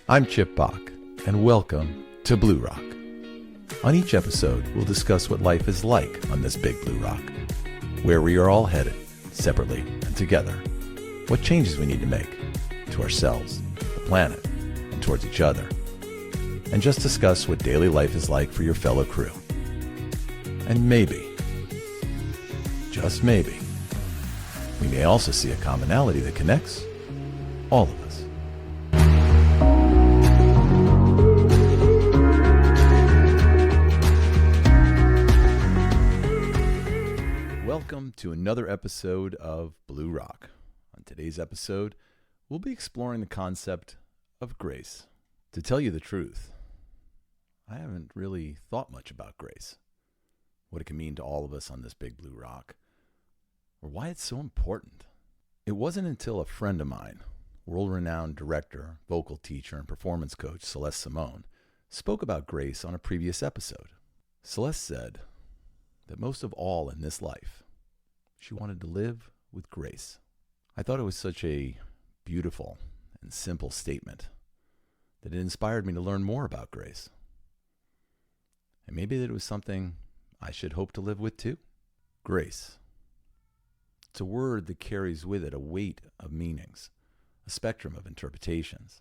I'm Chip Bach, and welcome to BluRock. On each episode, we'll discuss what life is like on this Big BluRock, where we are all headed, separately and together, what changes we need to make to ourselves, the planet, and towards each other, and just discuss what daily life is like for your fellow crew. And maybe, just maybe, we may also see a commonality that connects all of us. Welcome to another episode of BluRock. On today's episode, we'll be exploring the concept of grace. To tell you the truth, I haven't really thought much about grace, what it can mean to all of us on this Big BluRock, or why it's so important. It wasn't until a friend of mine, world-renowned director, vocal teacher, and performance coach Celeste Simone, spoke about grace on a previous episode. Celeste said that most of all in this life, she wanted to live with grace. I thought it was such a beautiful and simple statement that it inspired me to learn more about grace. And maybe that it was something I should hope to live with too. Grace. It's a word that carries with it a weight of meanings, a spectrum of interpretations,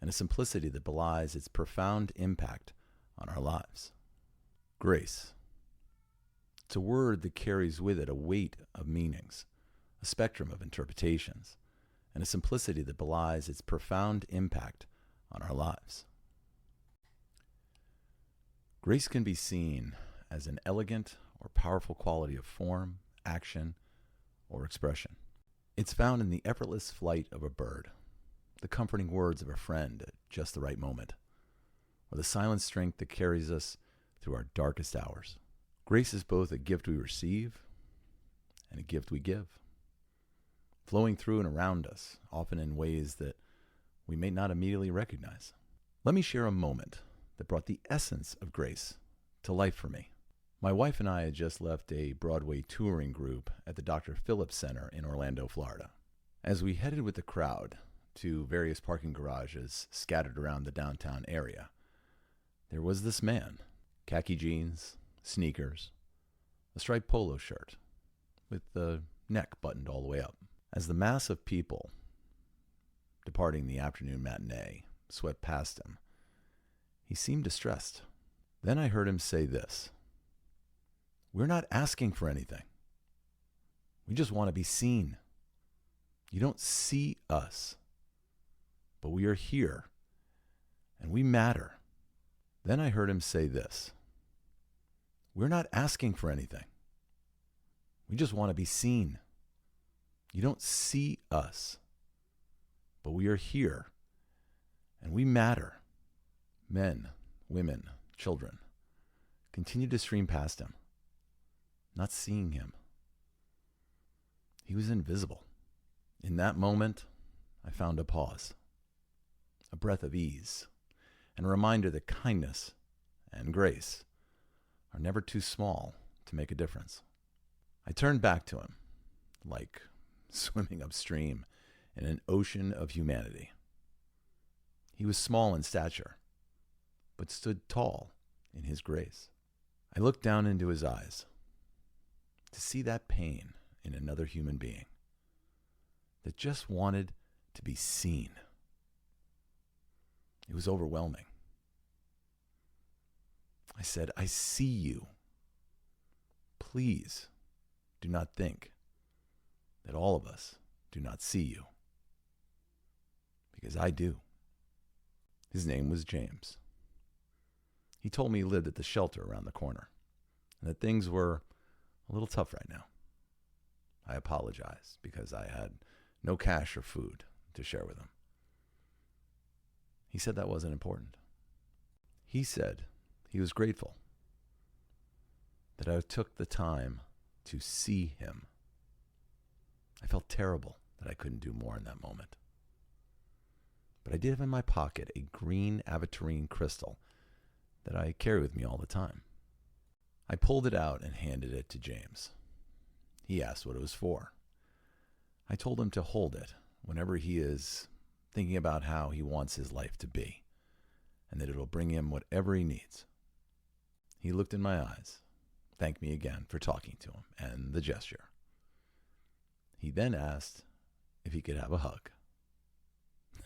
and a simplicity that belies its profound impact on our lives. Grace. It's a word that carries with it a weight of meanings, a spectrum of interpretations, and a simplicity that belies its profound impact on our lives. Grace can be seen as an elegant or powerful quality of form, action, or expression. It's found in the effortless flight of a bird, the comforting words of a friend at just the right moment, or the silent strength that carries us through our darkest hours. Grace is both a gift we receive and a gift we give, flowing through and around us, often in ways that we may not immediately recognize. Let me share a moment that brought the essence of grace to life for me. My wife and I had just left a Broadway touring group at the Dr. Phillips Center in Orlando, Florida. As we headed with the crowd to various parking garages scattered around the downtown area, there was this man, khaki jeans, sneakers, a striped polo shirt with the neck buttoned all the way up. As the mass of people departing the afternoon matinee swept past him, he seemed distressed. Then I heard him say this: "We're not asking for anything. We just want to be seen. You don't see us, but we are here, and we matter." Then I heard him say this: "We're not asking for anything. We just want to be seen. You don't see us, but we are here, and we matter." Men, women, children continued to stream past him, not seeing him. He was invisible. In that moment, I found a pause, a breath of ease, and a reminder that kindness and grace are never too small to make a difference. I turned back to him, like swimming upstream in an ocean of humanity. He was small in stature, but stood tall in his grace. I looked down into his eyes to see that pain in another human being that just wanted to be seen. It was overwhelming. I said, "I see you. Please do not think that all of us do not see you, because I do." His name was James. He told me he lived at the shelter around the corner, and that things were a little tough right now. I apologized because I had no cash or food to share with him. He said that wasn't important. He said he was grateful that I took the time to see him. I felt terrible that I couldn't do more in that moment. But I did have in my pocket a green aventurine crystal that I carry with me all the time. I pulled it out and handed it to James. He asked what it was for. I told him to hold it whenever he is thinking about how he wants his life to be, and that it'll bring him whatever he needs. He looked in my eyes, thanked me again for talking to him and the gesture. He then asked if he could have a hug.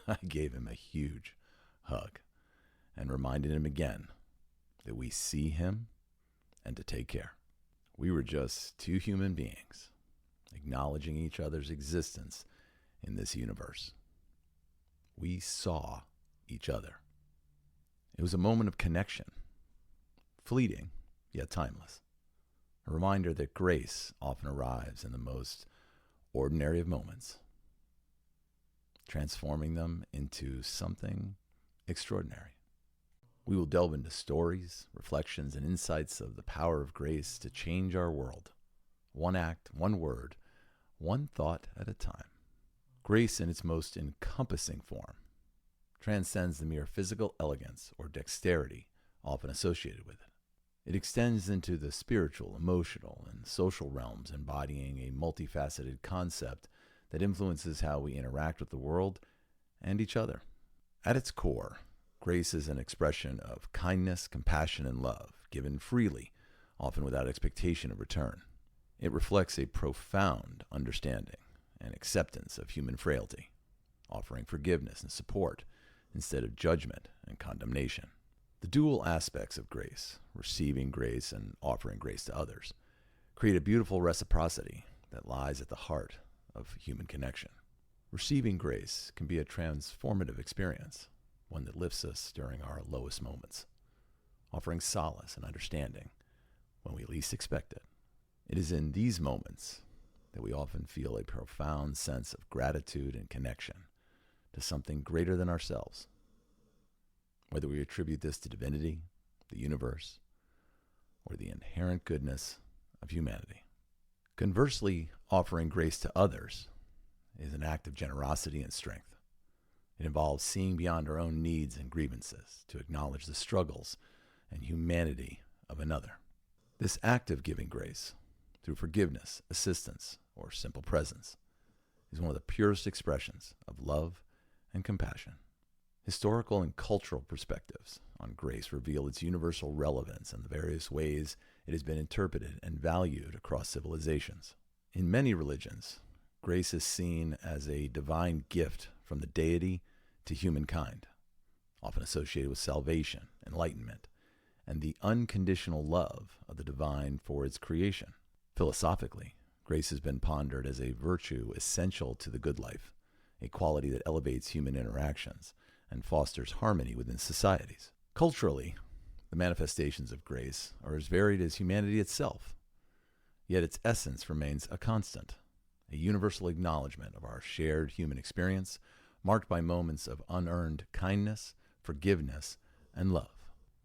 I gave him a huge hug and reminded him again that we see him and to take care. We were just two human beings acknowledging each other's existence in this universe. We saw each other. It was a moment of connection, fleeting yet timeless. A reminder that grace often arrives in the most ordinary of moments, transforming them into something extraordinary. We will delve into stories, reflections, and insights of the power of grace to change our world, one act, one word, one thought at a time. Grace in its most encompassing form transcends the mere physical elegance or dexterity often associated with it. It extends into the spiritual, emotional, and social realms, embodying a multifaceted concept that influences how we interact with the world and each other. At its core, grace is an expression of kindness, compassion, and love, given freely, often without expectation of return. It reflects a profound understanding and acceptance of human frailty, offering forgiveness and support instead of judgment and condemnation. The dual aspects of grace, receiving grace and offering grace to others, create a beautiful reciprocity that lies at the heart of human connection. Receiving grace can be a transformative experience, one that lifts us during our lowest moments, offering solace and understanding when we least expect it. It is in these moments that we often feel a profound sense of gratitude and connection to something greater than ourselves. Whether we attribute this to divinity, the universe, or the inherent goodness of humanity. Conversely, offering grace to others is an act of generosity and strength. It involves seeing beyond our own needs and grievances to acknowledge the struggles and humanity of another. This act of giving grace, through forgiveness, assistance, or simple presence, is one of the purest expressions of love and compassion. Historical and cultural perspectives on grace reveal its universal relevance and the various ways it has been interpreted and valued across civilizations. In many religions, grace is seen as a divine gift from the deity to humankind, often associated with salvation, enlightenment, and the unconditional love of the divine for its creation. Philosophically, grace has been pondered as a virtue essential to the good life, a quality that elevates human interactions and fosters harmony within societies. Culturally, the manifestations of grace are as varied as humanity itself, yet its essence remains a constant, a universal acknowledgement of our shared human experience, marked by moments of unearned kindness, forgiveness, and love.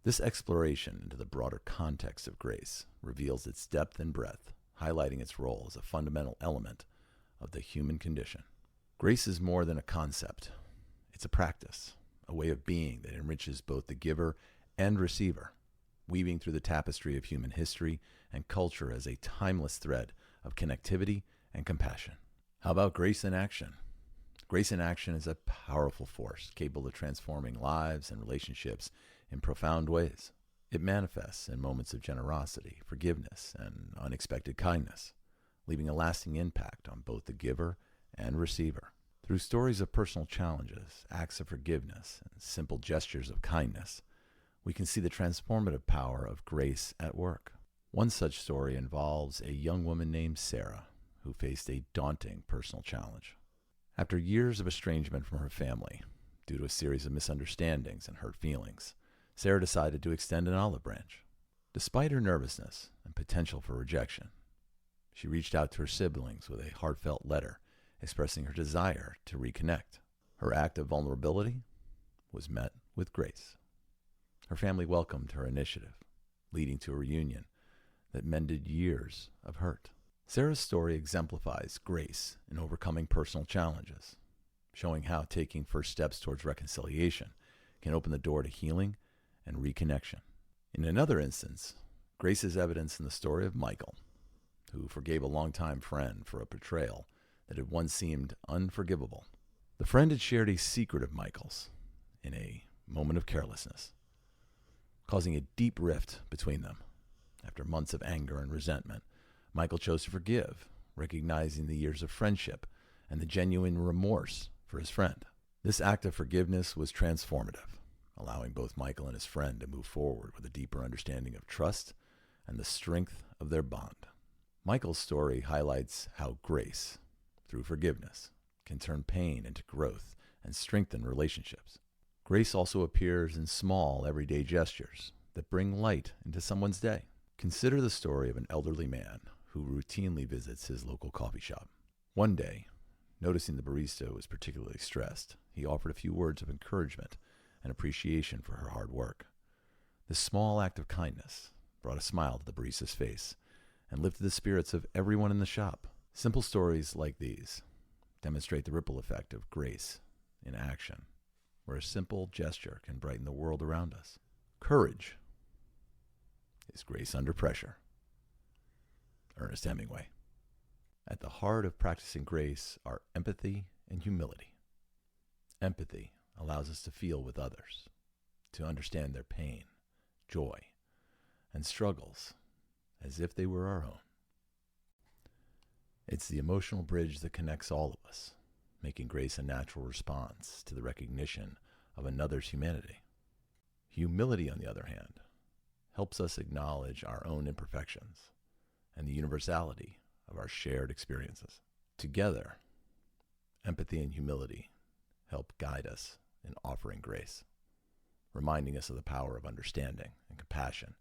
This exploration into the broader context of grace reveals its depth and breadth, highlighting its role as a fundamental element of the human condition. Grace is more than a concept. It's a practice, a way of being that enriches both the giver and receiver, weaving through the tapestry of human history and culture as a timeless thread of connectivity and compassion. How about grace in action? Grace in action is a powerful force capable of transforming lives and relationships in profound ways. It manifests in moments of generosity, forgiveness, and unexpected kindness, leaving a lasting impact on both the giver and receiver. Through stories of personal challenges, acts of forgiveness, and simple gestures of kindness, we can see the transformative power of grace at work. One such story involves a young woman named Sarah, who faced a daunting personal challenge. After years of estrangement from her family, due to a series of misunderstandings and hurt feelings, Sarah decided to extend an olive branch. Despite her nervousness and potential for rejection, she reached out to her siblings with a heartfelt letter expressing her desire to reconnect. Her act of vulnerability was met with grace. Her family welcomed her initiative, leading to a reunion that mended years of hurt. Sarah's story exemplifies grace in overcoming personal challenges, showing how taking first steps towards reconciliation can open the door to healing and reconnection. In another instance, grace is evidenced in the story of Michael, who forgave a longtime friend for a betrayal that had once seemed unforgivable. The friend had shared a secret of Michael's in a moment of carelessness, causing a deep rift between them. After months of anger and resentment, Michael chose to forgive, recognizing the years of friendship and the genuine remorse for his friend. This act of forgiveness was transformative, allowing both Michael and his friend to move forward with a deeper understanding of trust and the strength of their bond. Michael's story highlights how grace, through forgiveness, can turn pain into growth and strengthen relationships. Grace also appears in small, everyday gestures that bring light into someone's day. Consider the story of an elderly man who routinely visits his local coffee shop. One day, noticing the barista was particularly stressed, he offered a few words of encouragement and appreciation for her hard work. This small act of kindness brought a smile to the barista's face and lifted the spirits of everyone in the shop. Simple stories like these demonstrate the ripple effect of grace in action, where a simple gesture can brighten the world around us. Courage is grace under pressure. Ernest Hemingway. At the heart of practicing grace are empathy and humility. Empathy allows us to feel with others, to understand their pain, joy, and struggles as if they were our own. It's the emotional bridge that connects all of us, making grace a natural response to the recognition of another's humanity. Humility, on the other hand, helps us acknowledge our own imperfections and the universality of our shared experiences. Together, empathy and humility help guide us in offering grace, reminding us of the power of understanding and compassion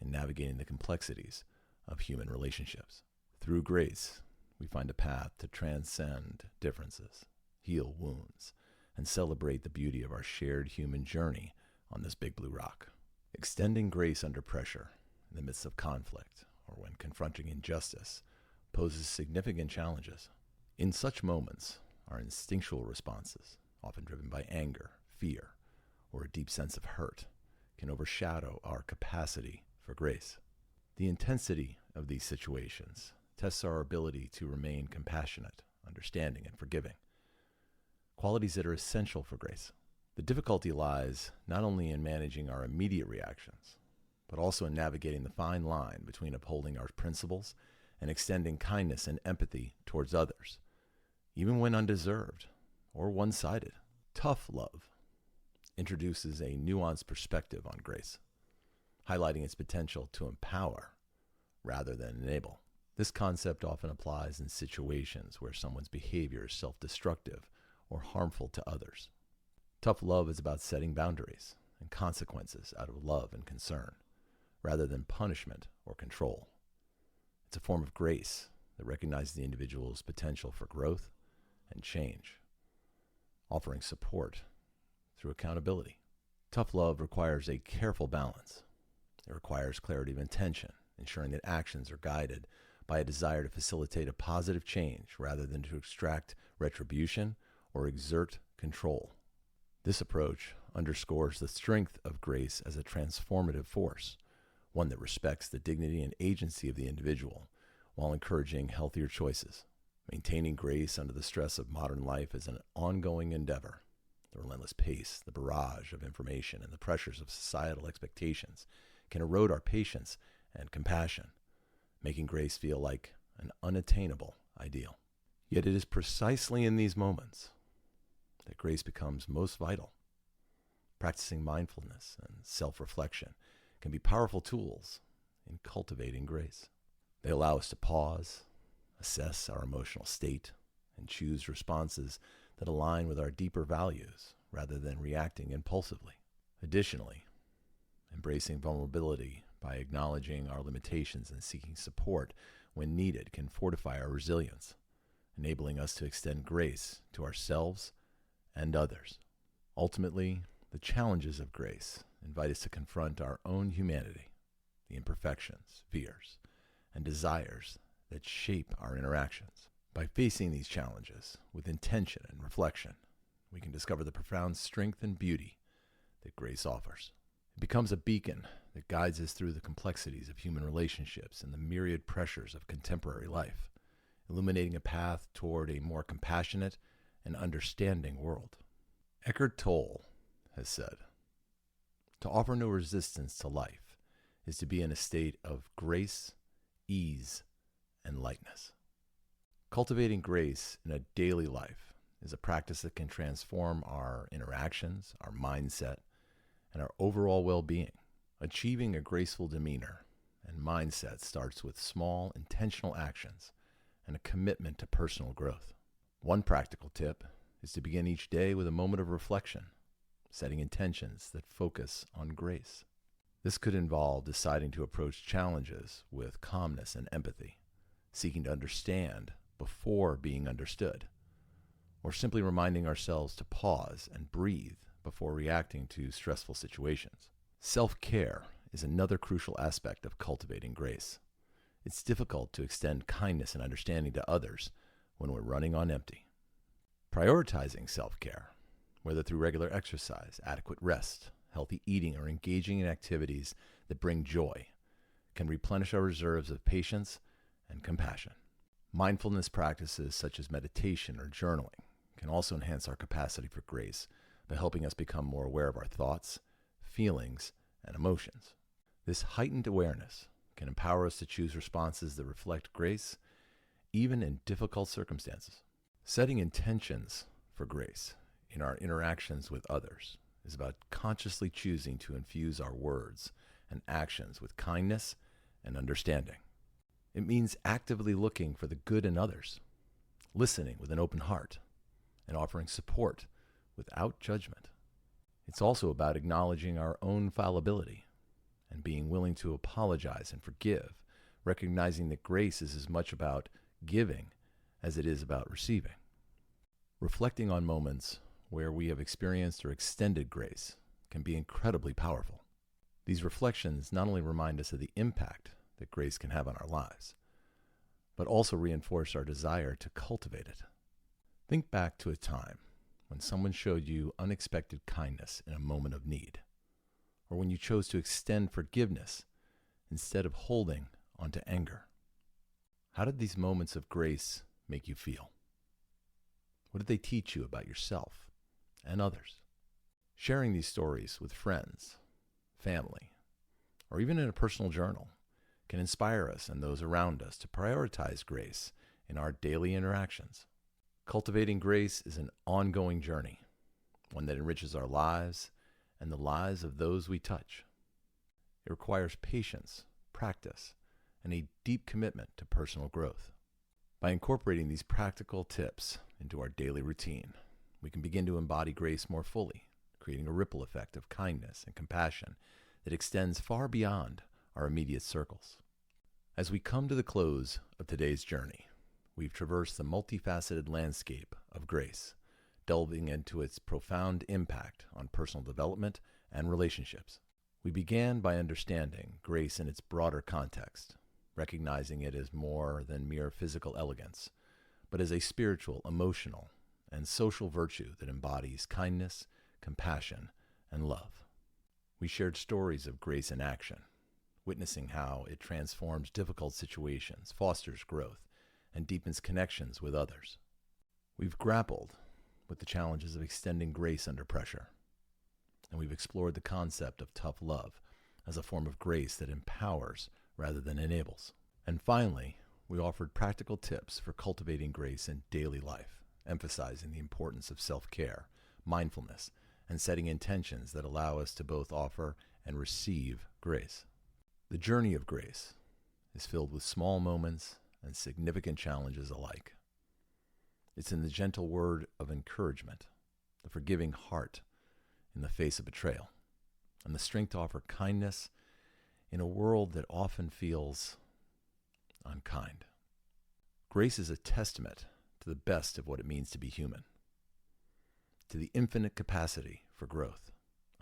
in navigating the complexities of human relationships. Through grace, we find a path to transcend differences, heal wounds, and celebrate the beauty of our shared human journey on this big blue rock. Extending grace under pressure in the midst of conflict or when confronting injustice poses significant challenges. In such moments, our instinctual responses, often driven by anger, fear, or a deep sense of hurt, can overshadow our capacity for grace. The intensity of these situations tests our ability to remain compassionate, understanding, and forgiving, qualities that are essential for grace. The difficulty lies not only in managing our immediate reactions, but also in navigating the fine line between upholding our principles and extending kindness and empathy towards others, even when undeserved or one-sided. Tough love introduces a nuanced perspective on grace, highlighting its potential to empower rather than enable. This concept often applies in situations where someone's behavior is self-destructive or harmful to others. Tough love is about setting boundaries and consequences out of love and concern, rather than punishment or control. It's a form of grace that recognizes the individual's potential for growth and change, offering support through accountability. Tough love requires a careful balance. It requires clarity of intention, ensuring that actions are guided by a desire to facilitate a positive change rather than to extract retribution or exert control. This approach underscores the strength of grace as a transformative force, one that respects the dignity and agency of the individual while encouraging healthier choices. Maintaining grace under the stress of modern life is an ongoing endeavor. The relentless pace, the barrage of information, and the pressures of societal expectations can erode our patience and compassion, making grace feel like an unattainable ideal. Yet it is precisely in these moments that grace becomes most vital. Practicing mindfulness and self-reflection can be powerful tools in cultivating grace. They allow us to pause, assess our emotional state, and choose responses that align with our deeper values rather than reacting impulsively. Additionally, embracing vulnerability by acknowledging our limitations and seeking support when needed can fortify our resilience, enabling us to extend grace to ourselves and others. Ultimately, the challenges of grace invite us to confront our own humanity, the imperfections, fears, and desires that shape our interactions. By facing these challenges with intention and reflection, we can discover the profound strength and beauty that grace offers. It becomes a beacon that guides us through the complexities of human relationships and the myriad pressures of contemporary life, illuminating a path toward a more compassionate and understanding world. Eckhart Tolle has said, "To offer no resistance to life is to be in a state of grace, ease, and lightness." Cultivating grace in a daily life is a practice that can transform our interactions, our mindset, and our overall well-being. Achieving a graceful demeanor and mindset starts with small, intentional actions and a commitment to personal growth. One practical tip is to begin each day with a moment of reflection, setting intentions that focus on grace. This could involve deciding to approach challenges with calmness and empathy, seeking to understand before being understood, or simply reminding ourselves to pause and breathe before reacting to stressful situations. Self-care is another crucial aspect of cultivating grace. It's difficult to extend kindness and understanding to others when we're running on empty. Prioritizing self-care, whether through regular exercise, adequate rest, healthy eating, or engaging in activities that bring joy, can replenish our reserves of patience and compassion. Mindfulness practices such as meditation or journaling can also enhance our capacity for grace by helping us become more aware of our thoughts, feelings, and emotions. This heightened awareness can empower us to choose responses that reflect grace, even in difficult circumstances. Setting intentions for grace in our interactions with others is about consciously choosing to infuse our words and actions with kindness and understanding. It means actively looking for the good in others, listening with an open heart, and offering support without judgment. It's also about acknowledging our own fallibility and being willing to apologize and forgive, recognizing that grace is as much about giving as it is about receiving. Reflecting on moments where we have experienced or extended grace can be incredibly powerful. These reflections not only remind us of the impact that grace can have on our lives, but also reinforce our desire to cultivate it. Think back to a time when someone showed you unexpected kindness in a moment of need, or when you chose to extend forgiveness instead of holding onto anger. How did these moments of grace make you feel? What did they teach you about yourself and others? Sharing these stories with friends, family, or even in a personal journal can inspire us and those around us to prioritize grace in our daily interactions. Cultivating grace is an ongoing journey, one that enriches our lives and the lives of those we touch. It requires patience, practice, and a deep commitment to personal growth. By incorporating these practical tips into our daily routine, we can begin to embody grace more fully, creating a ripple effect of kindness and compassion that extends far beyond our immediate circles. As we come to the close of today's journey, we've traversed the multifaceted landscape of grace, delving into its profound impact on personal development and relationships. We began by understanding grace in its broader context, recognizing it as more than mere physical elegance, but as a spiritual, emotional, and social virtue that embodies kindness, compassion, and love. We shared stories of grace in action, witnessing how it transforms difficult situations, fosters growth, and deepens connections with others. We've grappled with the challenges of extending grace under pressure, and we've explored the concept of tough love as a form of grace that empowers rather than enables. And finally, we offered practical tips for cultivating grace in daily life, emphasizing the importance of self-care, mindfulness, and setting intentions that allow us to both offer and receive grace. The journey of grace is filled with small moments and significant challenges alike. It's in the gentle word of encouragement, the forgiving heart in the face of betrayal, and the strength to offer kindness in a world that often feels unkind. Grace is a testament to the best of what it means to be human, to the infinite capacity for growth,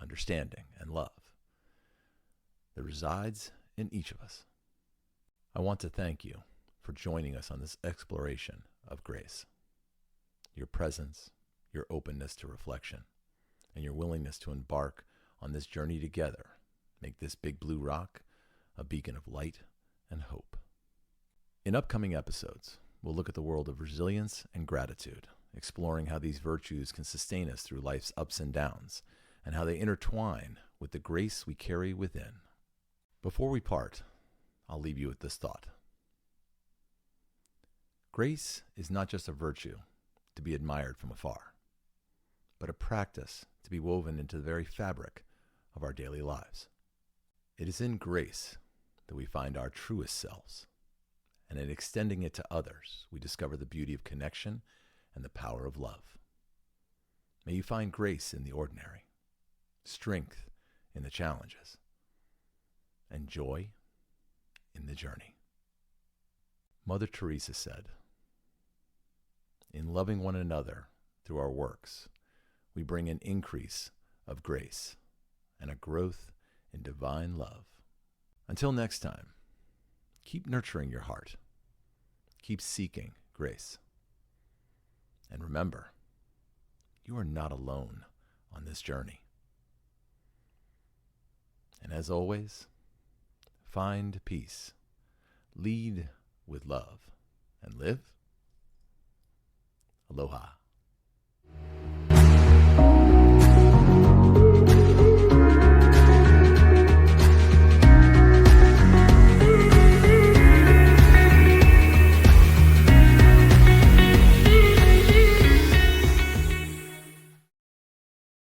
understanding, and love that resides in each of us. I want to thank you for joining us on this exploration of grace. Your presence, your openness to reflection, and your willingness to embark on this journey together make this Big BluRock a beacon of light and hope. In upcoming episodes, we'll look at the world of resilience and gratitude exploring how these virtues can sustain us through life's ups and downs, and how they intertwine with the grace we carry within. Before we part, I'll leave you with this thought. Grace is not just a virtue to be admired from afar, but a practice to be woven into the very fabric of our daily lives. It is in grace that we find our truest selves, and in extending it to others, we discover the beauty of connection and the power of love. May you find grace in the ordinary, strength in the challenges, and joy in the journey. Mother Teresa said, "In loving one another through our works, we bring an increase of grace and a growth in divine love." Until next time, keep nurturing your heart. Keep seeking grace. And remember, you are not alone on this journey. And as always, find peace, lead with love, and live aloha.